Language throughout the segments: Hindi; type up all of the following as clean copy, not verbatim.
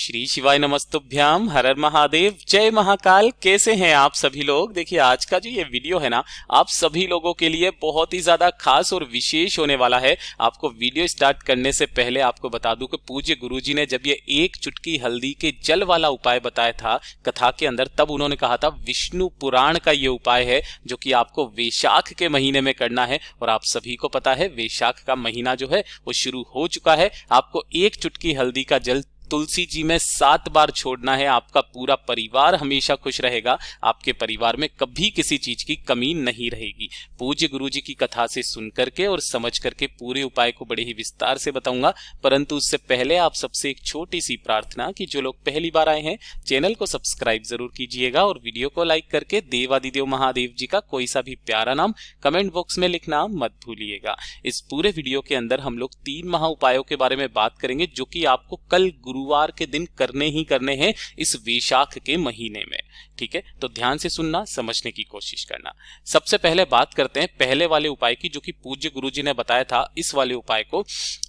श्री शिवाय नमस्तुभ्याम, हर हर महादेव, जय महाकाल। कैसे हैं आप सभी लोग। देखिए आज का जो ये वीडियो है ना, आप सभी लोगों के लिए बहुत ही ज्यादा खास और विशेष होने वाला है। आपको वीडियो स्टार्ट करने से पहले आपको बता दूं कि पूज्य गुरुजी ने जब ये एक चुटकी हल्दी के जल वाला उपाय बताया था कथा के अंदर, तब उन्होंने कहा था विष्णु पुराण का ये उपाय है जो कि आपको वैशाख के महीने में करना है। और आप सभी को पता है वैशाख का महीना जो है वो शुरू हो चुका है। आपको एक चुटकी हल्दी का जल तुलसी जी में 7 बार छोड़ना है। आपका पूरा परिवार हमेशा खुश रहेगा, आपके परिवार में कभी किसी चीज की कमी नहीं रहेगी। पूज्य गुरु जी की कथा से सुन करके और समझ करके पूरे उपाय को बड़े ही विस्तार से बताऊंगा, परंतु उससे पहले आप सबसे एक छोटी सी प्रार्थना कि जो लोग पहली बार आए हैं चैनल को सब्सक्राइब जरूर कीजिएगा और वीडियो को लाइक करके देवादिदेव महादेव जी का कोई सा भी प्यारा नाम कमेंट बॉक्स में लिखना मत भूलिएगा। इस पूरे वीडियो के अंदर हम लोग 3 महा उपायों के बारे में बात करेंगे जो कि आपको कल गुरुवार के दिन करने ही करने हैं इस वैशाख के महीने में। ठीक है, तो ध्यान से सुनना, समझने की कोशिश करना। सबसे पहले बात करते हैं पहले वाले उपाय की, जो कि पूज्य गुरुजी ने बताया था। इस वाले उपाय को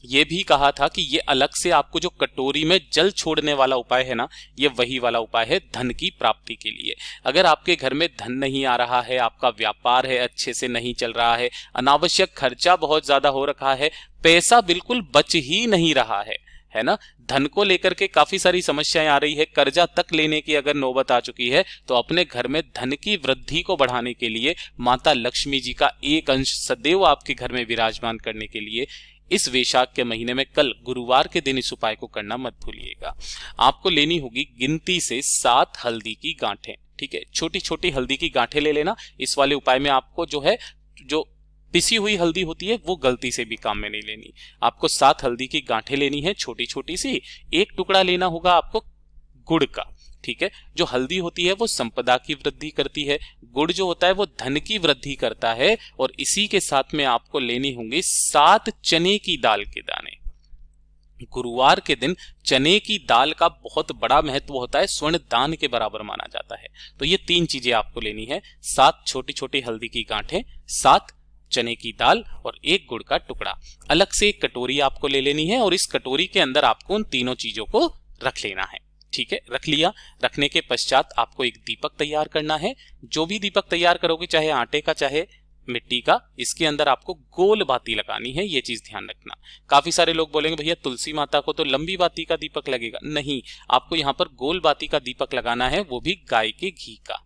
ये भी कहा था कि ये अलग से आपको जो कटोरी में जल छोड़ने वाला उपाय है ना, ये वही वाला उपाय है धन की प्राप्ति के लिए। अगर आपके घर में धन नहीं आ रहा है, आपका व्यापार है अच्छे से नहीं चल रहा है, अनावश्यक खर्चा बहुत ज्यादा हो रखा है, पैसा बिल्कुल बच ही नहीं रहा है ना, धन को लेकर के काफी सारी समस्याएं आ रही है, कर्जा तक लेने की अगर नौबत आ चुकी है, तो अपने घर में धन की वृद्धि को बढ़ाने के लिए माता लक्ष्मी जी का एक अंश सदैव आपके घर में विराजमान करने के लिए इस वैशाख के महीने में कल गुरुवार के दिन इस उपाय को करना मत भूलिएगा। आपको लेनी होगी गिनती से 7 हल्दी की गांठें। ठीक है, छोटी छोटी हल्दी की गांठें ले लेना। इस वाले उपाय में आपको जो पिसी हुई हल्दी होती है वो गलती से भी काम में नहीं लेनी। आपको 7 हल्दी की गांठें लेनी है छोटी छोटी सी। एक टुकड़ा लेना होगा आपको गुड़ का। ठीक है, जो हल्दी होती है वो संपदा की वृद्धि करती है, गुड़ जो होता है वो धन की वृद्धि करता है। और इसी के साथ में आपको लेनी होंगी 7 चने की दाल के दाने। गुरुवार के दिन चने की दाल का बहुत बड़ा महत्व होता है, स्वर्ण दान के बराबर माना जाता है। तो ये 3 चीजें आपको लेनी है, 7 छोटी छोटी हल्दी की गांठें, 7 चने की दाल और 1 गुड़ का टुकड़ा। अलग से एक कटोरी आपको ले लेनी है और इस कटोरी के अंदर आपको उन तीनों चीजों को रख लेना है। ठीक है, रख लिया। रखने के पश्चात आपको एक दीपक तैयार करना है। जो भी दीपक तैयार करोगे, चाहे आटे का चाहे मिट्टी का, इसके अंदर आपको गोल बाती लगानी है। ये चीज ध्यान रखना। काफी सारे लोग बोलेंगे भैया तुलसी माता को तो लंबी बाती का दीपक लगेगा। नहीं, आपको यहाँ पर गोल बाती का दीपक लगाना है, वो भी गाय के घी का।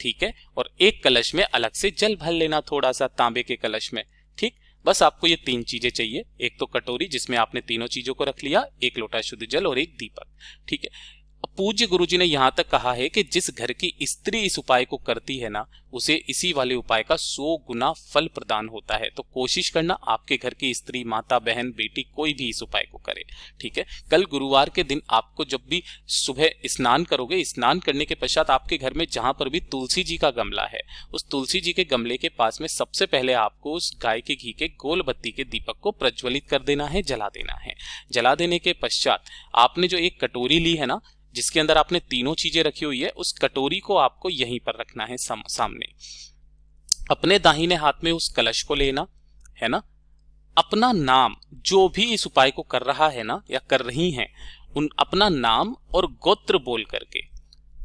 ठीक है, और एक कलश में अलग से जल भर लेना, थोड़ा सा तांबे के कलश में। ठीक, बस आपको ये 3 चीजें चाहिए। एक तो कटोरी जिसमें आपने तीनों चीजों को रख लिया, 1 लोटा शुद्ध जल और 1 दीपक। ठीक है, पूज्य गुरुजी ने यहां तक कहा है कि जिस घर की स्त्री इस उपाय को करती है ना, उसे इसी वाले उपाय का 100 गुना फल प्रदान होता है। तो कोशिश करना आपके घर की स्त्री, माता, बहन, बेटी, कोई भी इस उपाय को करे। ठीक है, कल गुरुवार के दिन आपको जब भी सुबह स्नान करोगे, स्नान करने के पश्चात आपके घर में जहां पर भी तुलसी जी का गमला है, उस तुलसी जी के गमले के पास में सबसे पहले आपको उस गाय के घी के गोल बत्ती के दीपक को प्रज्वलित कर देना है, जला देना है। जला देने के पश्चात आपने जो एक कटोरी ली है ना, जिसके अंदर आपने तीनों चीजें रखी हुई है, उस कटोरी को आपको यहीं पर रखना है सामने। अपने दाहिने हाथ में उस कलश को लेना है ना। अपना नाम, जो भी इस उपाय को कर रहा है ना या कर रही हैं, उन अपना नाम और गोत्र बोल करके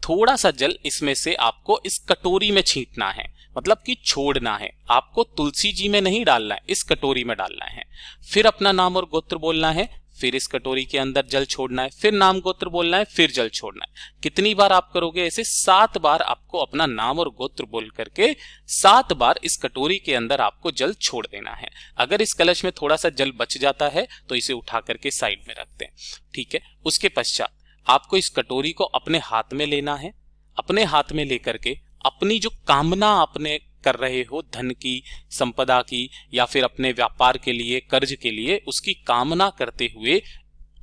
थोड़ा सा जल इसमें से आपको इस कटोरी में छींटना है, मतलब कि छोड़ना है। आपको तुलसी जी में नहीं डालना है, इस कटोरी में डालना है। फिर अपना नाम और गोत्र बोलना है, फिर इस कटोरी के अंदर जल छोड़ना है, फिर नाम गोत्र बोलना है, फिर जल छोड़ना है। कितनी बार आप करोगे ऐसे? 7 बार आपको अपना नाम और गोत्र बोल करके 7 बार इस कटोरी के अंदर आपको जल छोड़ देना है। अगर इस कलश में थोड़ा सा जल बच जाता है तो इसे उठा करके साइड में रख दें। ठीक है, उसके पश्चात आपको इस कटोरी को अपने हाथ में लेना है। अपने हाथ में लेकर के अपनी जो कामना आपने कर रहे हो, धन की, संपदा की, या फिर अपने व्यापार के लिए, कर्ज के लिए, उसकी कामना करते हुए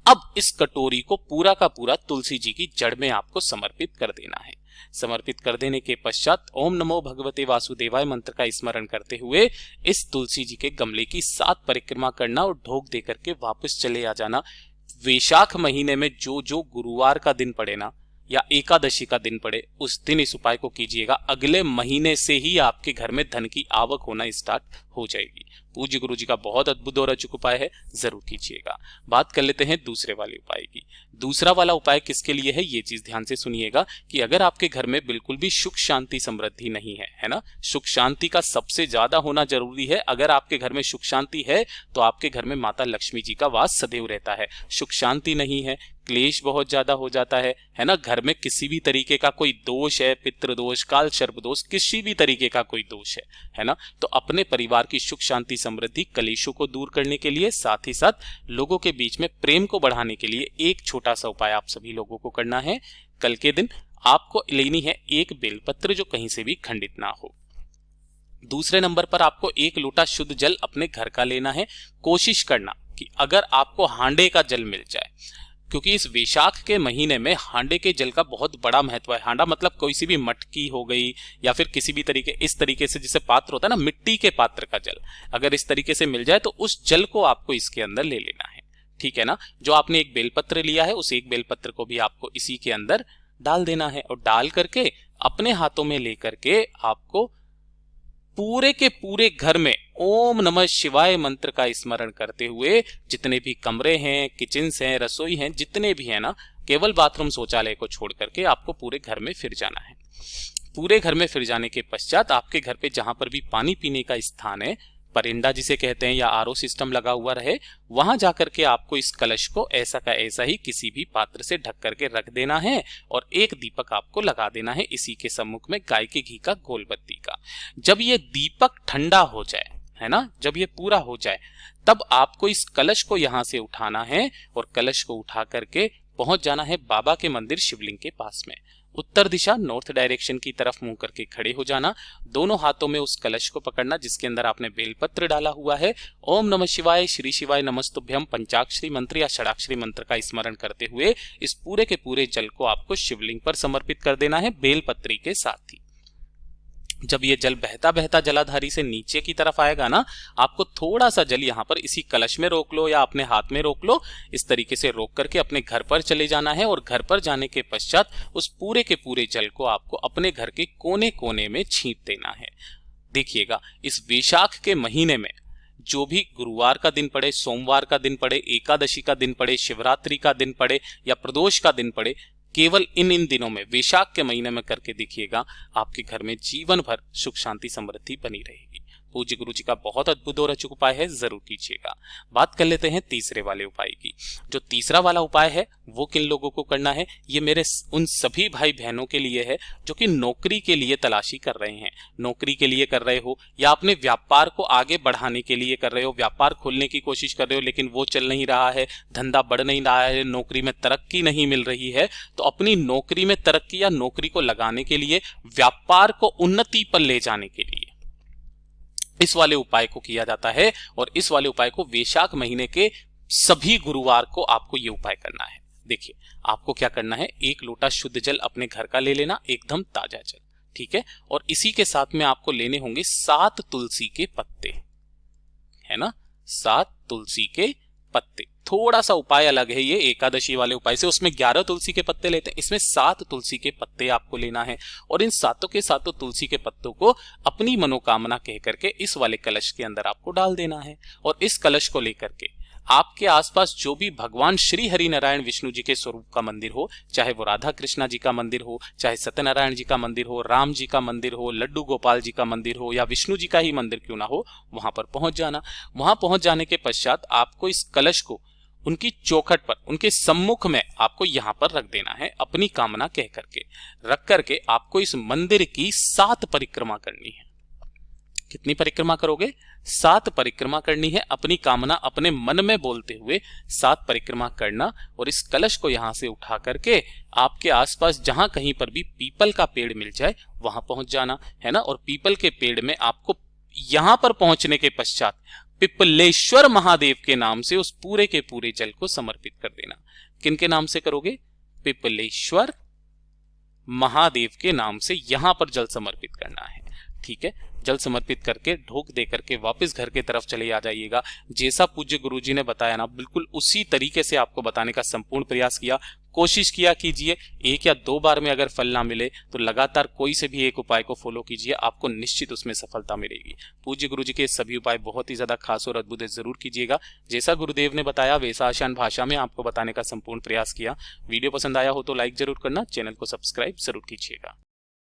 अब इस कटोरी को पूरा का पूरा तुलसी जी की जड़ में आपको समर्पित कर देना है। समर्पित कर देने के पश्चात ओम नमो भगवते वासुदेवाय मंत्र का स्मरण करते हुए इस तुलसी जी के गमले की 7 परिक्रमा करना और ढोक दे करके वापस चले आ जाना। वैशाख महीने में जो गुरुवार का दिन पड़े ना या एकादशी का दिन पड़े, उस दिन इस उपाय को कीजिएगा। अगले महीने से ही आपके घर में धन की आवक होना स्टार्ट हो जाएगी। पूज्य गुरु जी का बहुत अद्भुत और अचूक उपाय है, जरूर कीजिएगा। बात कर लेते हैं दूसरे वाले उपाय की। दूसरा वाला उपाय किसके लिए है, ये चीज ध्यान से सुनिएगा कि अगर आपके घर में बिल्कुल भी सुख शांति समृद्धि नहीं है ना, सुख शांति का सबसे ज्यादा होना जरूरी है। अगर आपके घर में सुख शांति है तो आपके घर में माता लक्ष्मी जी का वास सदैव रहता है। सुख शांति नहीं है, क्लेश बहुत ज्यादा हो जाता है ना, घर में किसी भी तरीके का कोई दोष है, पितृ दोष, काल सर्प दोष, किसी भी तरीके का कोई दोष है ना, तो अपने परिवार की सुख शांति समृद्धि, कलेशों को दूर करने के लिए, साथ ही साथ लोगों के बीच में प्रेम को बढ़ाने के लिए एक छोटा सा उपाय आप सभी लोगों को करना है। कल के दिन आपको लेनी है एक बेलपत्र जो कहीं से भी खंडित ना हो। दूसरे नंबर पर आपको एक लोटा शुद्ध जल अपने घर का लेना है। कोशिश करना कि अगर आपको हांडे का जल मिल जाए, क्योंकि इस वैशाख के महीने में हांडे के जल का बहुत बड़ा महत्व है। हांडा मतलब कोई सी भी मटकी हो गई या फिर किसी भी तरीके, इस तरीके से जिसे पात्र होता है ना, मिट्टी के पात्र का जल, अगर इस तरीके से मिल जाए तो उस जल को आपको इसके अंदर ले लेना है, ठीक है ना। जो आपने एक बेलपत्र लिया है उस एक बेलपत्र को भी आपको इसी के अंदर डाल देना है और डाल करके अपने हाथों में लेकर के आपको पूरे के पूरे घर में ओम नमः शिवाय मंत्र का स्मरण करते हुए, जितने भी कमरे हैं, किचन्स हैं, रसोई हैं, जितने भी हैं ना, केवल बाथरूम शौचालय को छोड़ करके आपको पूरे घर में फिर जाना है। पूरे घर में फिर जाने के पश्चात आपके घर पे जहां पर भी पानी पीने का स्थान है, परिंदा जिसे कहते हैं, या आरओ सिस्टम लगा हुआ रहे, वहां जाकर के आपको इस कलश को ऐसा का ऐसा ही किसी भी पात्र से ढक करके रख देना है और एक दीपक आपको लगा देना है इसी के सम्मुख में, गाय के घी का, गोल बत्ती का। जब ये दीपक ठंडा हो जाए, है ना, जब ये पूरा हो जाए, तब आपको इस कलश को यहां से उठाना है और कलश को उठा करके पहुंच जाना है बाबा के मंदिर शिवलिंग के पास में। उत्तर दिशा, नॉर्थ डायरेक्शन की तरफ मुंह करके खड़े हो जाना। दोनों हाथों में उस कलश को पकड़ना जिसके अंदर आपने बेलपत्र डाला हुआ है। ओम नमः शिवाय, श्री शिवाय नमस्तुभ्यम पंचाक्षरी मंत्र या षडाक्षरी मंत्र का स्मरण करते हुए इस पूरे के पूरे जल को आपको शिवलिंग पर समर्पित कर देना है, बेलपत्री के साथ ही। जब ये जल बहता बहता जलाधारी से नीचे की तरफ आएगा ना, आपको थोड़ा सा जल यहाँ पर इसी कलश में रोक लो या अपने हाथ में रोक लो, इस तरीके से रोक करके अपने घर पर चले जाना है और घर पर जाने के पश्चात उस पूरे के पूरे जल को आपको अपने घर के कोने कोने में छींट देना है। देखिएगा, इस वैशाख के महीने में जो भी गुरुवार का दिन पड़े, सोमवार का दिन पड़े, एकादशी का दिन पड़े, शिवरात्रि का दिन पड़े या प्रदोष का दिन पड़े, केवल इन दिनों में, वैशाख के महीने में करके देखिएगा, आपके घर में जीवन भर सुख शांति समृद्धि बनी रहेगी। पूज्य गुरु जी का बहुत अद्भुत और अचूक उपाय है, जरूर कीजिएगा। बात कर लेते हैं तीसरे वाले उपाय की। जो तीसरा वाला उपाय है वो किन लोगों को करना है, ये मेरे उन सभी भाई बहनों के लिए है जो कि नौकरी के लिए तलाशी कर रहे हैं। नौकरी के लिए कर रहे हो या अपने व्यापार को आगे बढ़ाने के लिए कर रहे हो, व्यापार खोलने की कोशिश कर रहे हो लेकिन वो चल नहीं रहा है, धंधा बढ़ नहीं रहा है, नौकरी में तरक्की नहीं मिल रही है, तो अपनी नौकरी में तरक्की या नौकरी को लगाने के लिए, व्यापार को उन्नति पर ले जाने के लिए इस वाले उपाय को किया जाता है। और इस वाले उपाय को वैशाख महीने के सभी गुरुवार को आपको ये उपाय करना है। देखिए, आपको क्या करना है, एक लोटा शुद्ध जल अपने घर का ले लेना, एकदम ताजा जल, ठीक है, और इसी के साथ में आपको लेने होंगे 7 तुलसी के पत्ते, है ना, 7 तुलसी के पत्ते। थोड़ा सा उपाय अलग है ये एकादशी वाले उपाय से, उसमें 11 तुलसी के पत्ते लेते हैं, इसमें 7 तुलसी के पत्ते आपको लेना है और इन सातों के सातों तुलसी के पत्तों को अपनी मनोकामना कह करके इस वाले कलश के अंदर आपको डाल देना है। और इस कलश को लेकर के आपके आसपास जो भी भगवान श्री हरि नारायण विष्णु जी के स्वरूप का मंदिर हो, चाहे वो राधा कृष्णा जी का मंदिर हो, चाहे सत्यनारायण जी का मंदिर हो, राम जी का मंदिर हो, लड्डू गोपाल जी का मंदिर हो या विष्णु जी का ही मंदिर क्यों ना हो, वहां पर पहुंच जाना। वहां पहुंच जाने के पश्चात आपको इस कलश को उनकी चौखट पर, उनके सम्मुख में आपको यहां पर रख देना है, अपनी कामना कह करके रख करके आपको इस मंदिर की 7 परिक्रमा करनी है। कितनी परिक्रमा करोगे? 7 परिक्रमा करनी है, अपनी कामना अपने मन में बोलते हुए 7 परिक्रमा करना। और इस कलश को यहां से उठा करके आपके आसपास जहां कहीं पर भी पीपल का पेड़ मिल जाए वहां पहुंच जाना है ना। और पीपल के पेड़ में आपको यहां पर पहुंचने के पश्चात पिपलेश्वर महादेव के नाम से उस पूरे के पूरे जल को समर्पित कर देना। किन के नाम से करोगे? पिपलेश्वर महादेव के नाम से यहां पर जल समर्पित करना है, ठीक है। जल समर्पित करके ढोक दे करके वापस घर के तरफ चले आ जाइएगा। जैसा पूज्य गुरुजी ने बताया ना, बिल्कुल उसी तरीके से आपको बताने का संपूर्ण प्रयास किया। कोशिश किया कीजिए। एक या दो बार में अगर फल ना मिले तो लगातार कोई से भी एक उपाय को फॉलो कीजिए, आपको निश्चित उसमें सफलता मिलेगी। पूज्य गुरु जी के सभी उपाय बहुत ही ज्यादा खास और अद्भुत है, जरूर कीजिएगा। जैसा गुरुदेव ने बताया वैसा आसान भाषा में आपको बताने का संपूर्ण प्रयास किया। वीडियो पसंद आया हो तो लाइक जरूर करना, चैनल को सब्सक्राइब जरूर कीजिएगा।